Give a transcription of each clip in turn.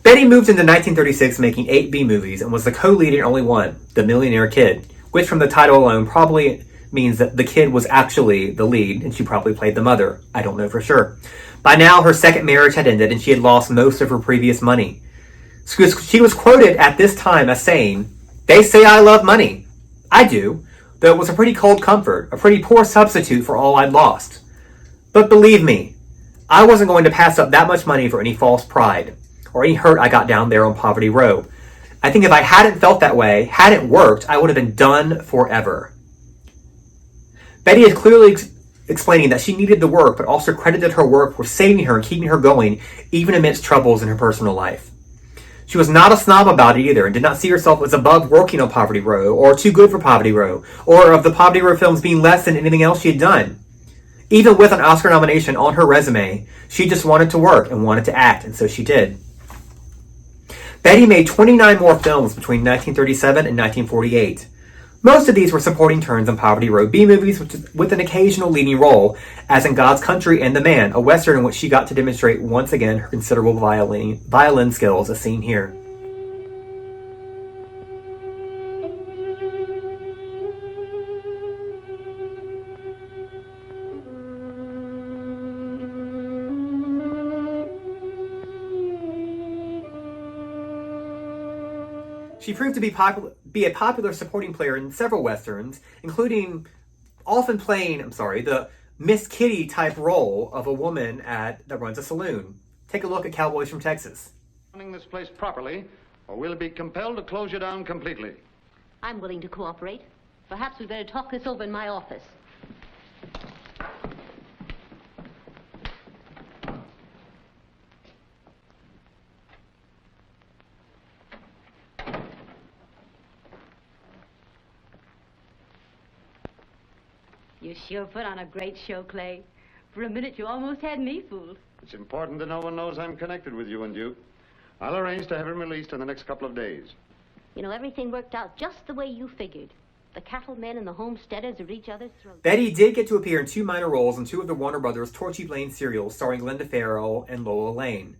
Betty moved into 1936 making 8 B movies and was the co-lead in only one, The Millionaire Kid, which from the title alone probably means that the kid was actually the lead and she probably played the mother. I don't know for sure. By now, her second marriage had ended and she had lost most of her previous money. She was quoted at this time as saying, "They say I love money. I do, though it was a pretty cold comfort, a pretty poor substitute for all I'd lost. But believe me, I wasn't going to pass up that much money for any false pride, or any hurt I got down there on Poverty Row. I think if I hadn't felt that way, hadn't worked, I would have been done forever." Betty is clearly explaining that she needed the work, but also credited her work with saving her and keeping her going, even amidst troubles in her personal life. She was not a snob about it either, and did not see herself as above working on Poverty Row, or too good for Poverty Row, or of the Poverty Row films being less than anything else she had done. Even with an Oscar nomination on her resume, she just wanted to work and wanted to act, and so she did. Betty made 29 more films between 1937 and 1948. Most of these were supporting turns in Poverty Row B movies, with an occasional leading role, as in God's Country and The Man, a western in which she got to demonstrate once again her considerable violin skills, as seen here. She proved to be a popular supporting player in several westerns, including often playing, the Miss Kitty type role of a woman that runs a saloon. Take a look at Cowboys from Texas. Running this place properly, or we'll be compelled to close you down completely. I'm willing to cooperate. Perhaps we'd better talk this over in my office. You sure put on a great show, Clay. For a minute, you almost had me fooled. It's important that no one knows I'm connected with you and Duke. I'll arrange to have him released in the next couple of days. You know, everything worked out just the way you figured. The cattlemen and the homesteaders are at each other's throats. Betty did get to appear in 2 minor roles in 2 of the Warner Brothers Torchy Blane serials starring Linda Farrell and Lola Lane.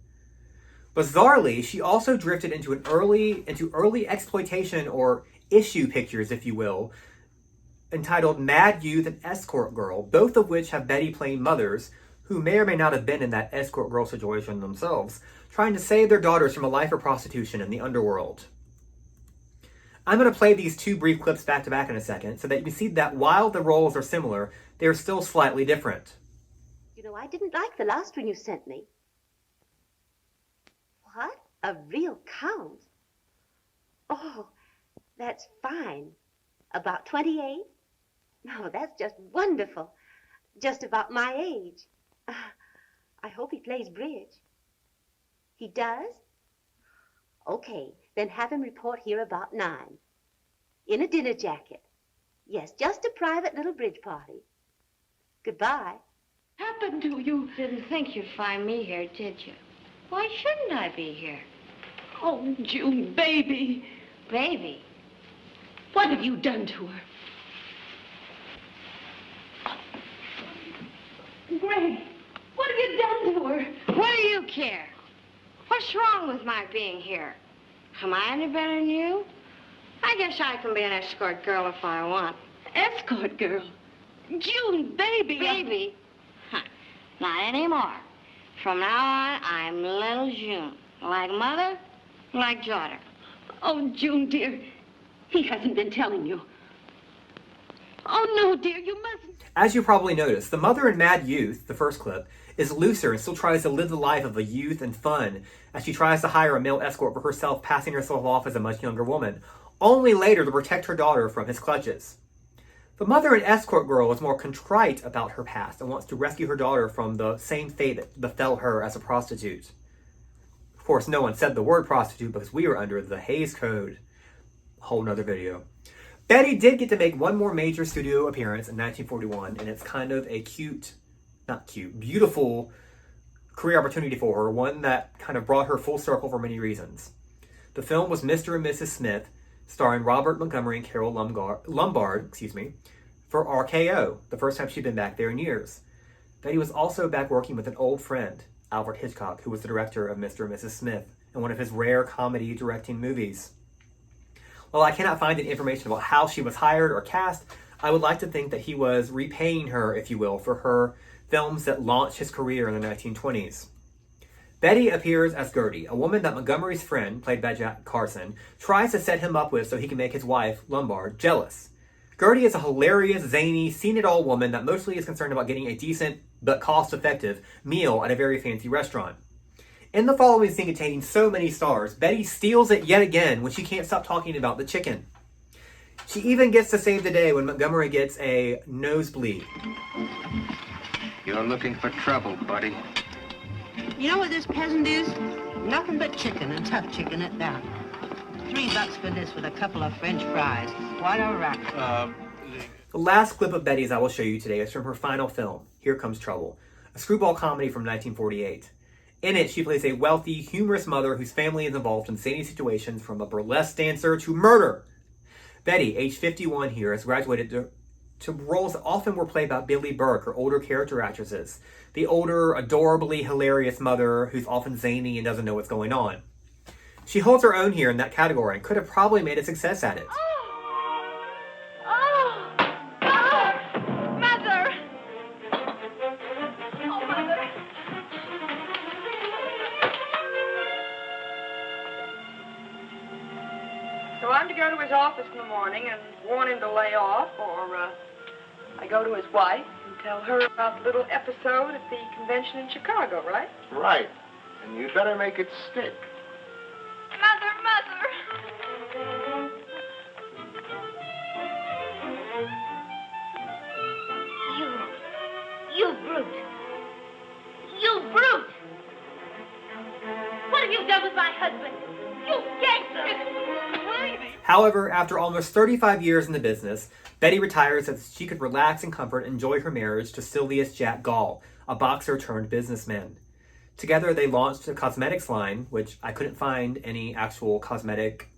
Bizarrely, she also drifted into early exploitation or issue pictures, if you will, entitled Mad Youth and Escort Girl, both of which have Betty playing mothers who may or may not have been in that escort girl situation themselves, trying to save their daughters from a life of prostitution in the underworld. I'm going to play these 2 brief clips back to back in a second so that you can see that while the roles are similar, they're still slightly different. You know, I didn't like the last one you sent me. What? A real count? Oh, that's fine. About 28? No, that's just wonderful. Just about my age. I hope he plays bridge. He does? Okay, then have him report here about 9. In a dinner jacket. Yes, just a private little bridge party. Goodbye. Happened to you? Didn't think you'd find me here, did you? Why shouldn't I be here? Oh, June, baby. Baby? What have you done to her? Greg, what have you done to her? What do you care? What's wrong with my being here? Am I any better than you? I guess I can be an escort girl if I want. Escort girl? June, baby. Baby? Huh. Not anymore. From now on, I'm little June. Like mother, like daughter. Oh, June, dear. He hasn't been telling you. Oh, no, dear, you mustn't. As you probably noticed, the mother in Mad Youth, the first clip, is looser and still tries to live the life of a youth and fun as she tries to hire a male escort for herself, passing herself off as a much younger woman, only later to protect her daughter from his clutches. The mother in Escort Girl is more contrite about her past and wants to rescue her daughter from the same fate that befell her as a prostitute. Of course, no one said the word prostitute because we were under the Hays Code. Whole nother video. Betty did get to make one more major studio appearance in 1941, and it's kind of a beautiful career opportunity for her, one that kind of brought her full circle for many reasons. The film was Mr. and Mrs. Smith, starring Robert Montgomery and Carol Lombard, for RKO, the first time she'd been back there in years. Betty was also back working with an old friend, Alfred Hitchcock, who was the director of Mr. and Mrs. Smith, in one of his rare comedy directing movies. While I cannot find any information about how she was hired or cast, I would like to think that he was repaying her, if you will, for her films that launched his career in the 1920s. Betty appears as Gertie, a woman that Montgomery's friend, played by Jack Carson, tries to set him up with so he can make his wife, Lombard, jealous. Gertie is a hilarious, zany, seen-it-all woman that mostly is concerned about getting a decent, but cost-effective, meal at a very fancy restaurant. In the following scene containing so many stars, Betty steals it yet again when she can't stop talking about the chicken. She even gets to save the day when Montgomery gets a nosebleed. You're looking for trouble, buddy. You know what this peasant is? Nothing but chicken, and tough chicken at that. $3 for this with a couple of French fries. What a rack. The last clip of Betty's I will show you today is from her final film, Here Comes Trouble, a screwball comedy from 1948. In it, she plays a wealthy, humorous mother whose family is involved in zany situations from a burlesque dancer to murder. Betty, age 51 here, has graduated to roles that often were played by Billie Burke or older character actresses. The older, adorably hilarious mother who's often zany and doesn't know what's going on. She holds her own here in that category and could have probably made a success at it. Mother! Oh, Mother! So I'm to go to his office in the morning and warn him to lay off, or I go to his wife and tell her about the little episode at the convention in Chicago, right? Right. And you'd better make it stick. Mother! You brute. You brute! What have you done with my husband? You gangster! However, after almost 35 years in the business, Betty retires so that she could relax in comfort and enjoy her marriage to Sylvius Jack Gall, a boxer turned businessman. Together, they launched a cosmetics line, which I couldn't find any actual cosmetic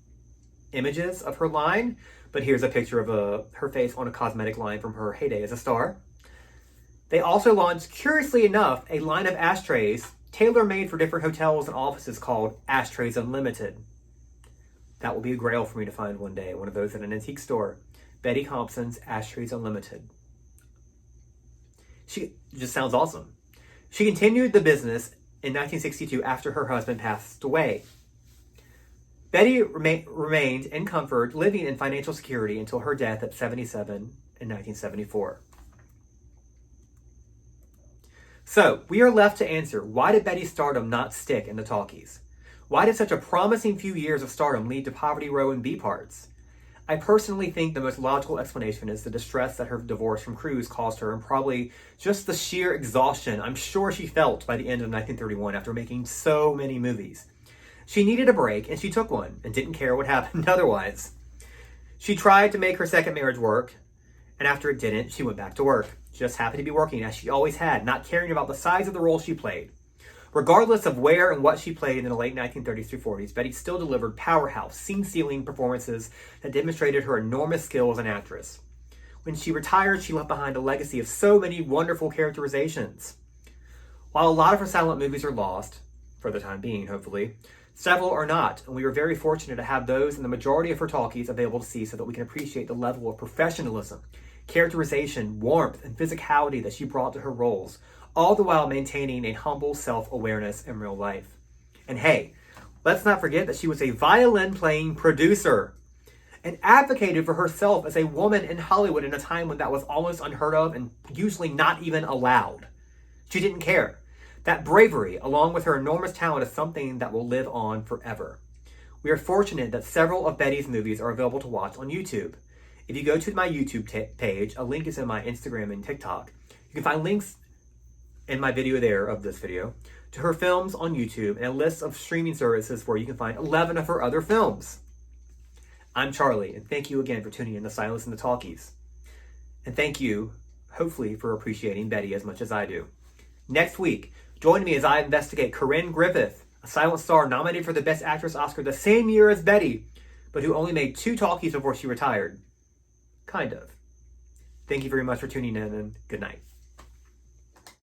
images of her line, but here's a picture of her face on a cosmetic line from her heyday as a star. They also launched, curiously enough, a line of ashtrays tailor-made for different hotels and offices called Ashtrays Unlimited. That will be a grail for me to find one day, one of those at an antique store. Betty Compson's Ashtrays Unlimited. She just sounds awesome. She continued the business in 1962 after her husband passed away. Betty remained in comfort, living in financial security until her death at 77 in 1974. So, we are left to answer, why did Betty's stardom not stick in the talkies? Why did such a promising few years of stardom lead to Poverty Row and B parts? I personally think the most logical explanation is the distress that her divorce from Cruise caused her, and probably just the sheer exhaustion I'm sure she felt by the end of 1931 after making so many movies. She needed a break, and she took one, and didn't care what happened otherwise. She tried to make her second marriage work, and after it didn't, she went back to work. Just happened to be working as she always had, not caring about the size of the role she played. Regardless of where and what she played in the late 1930s through 40s, Betty still delivered powerhouse, scene-stealing performances that demonstrated her enormous skill as an actress. When she retired, she left behind a legacy of so many wonderful characterizations. While a lot of her silent movies are lost, for the time being, hopefully, several are not, and we were very fortunate to have those in the majority of her talkies available to see so that we can appreciate the level of professionalism, characterization, warmth, and physicality that she brought to her roles, all the while maintaining a humble self-awareness in real life. And hey, let's not forget that she was a violin-playing producer and advocated for herself as a woman in Hollywood in a time when that was almost unheard of and usually not even allowed. She didn't care. That bravery, along with her enormous talent, is something that will live on forever. We are fortunate that several of Betty's movies are available to watch on YouTube. If you go to my YouTube page, a link is in my Instagram and TikTok. You can find links in my video there of this video to her films on YouTube and a list of streaming services where you can find 11 of her other films. I'm Charlie, and thank you again for tuning in to Silence in the Talkies. And thank you, hopefully, for appreciating Betty as much as I do. Next week, join me as I investigate Corinne Griffith, a silent star nominated for the Best Actress Oscar the same year as Betty, but who only made 2 talkies before she retired. Kind of. Thank you very much for tuning in, and good night.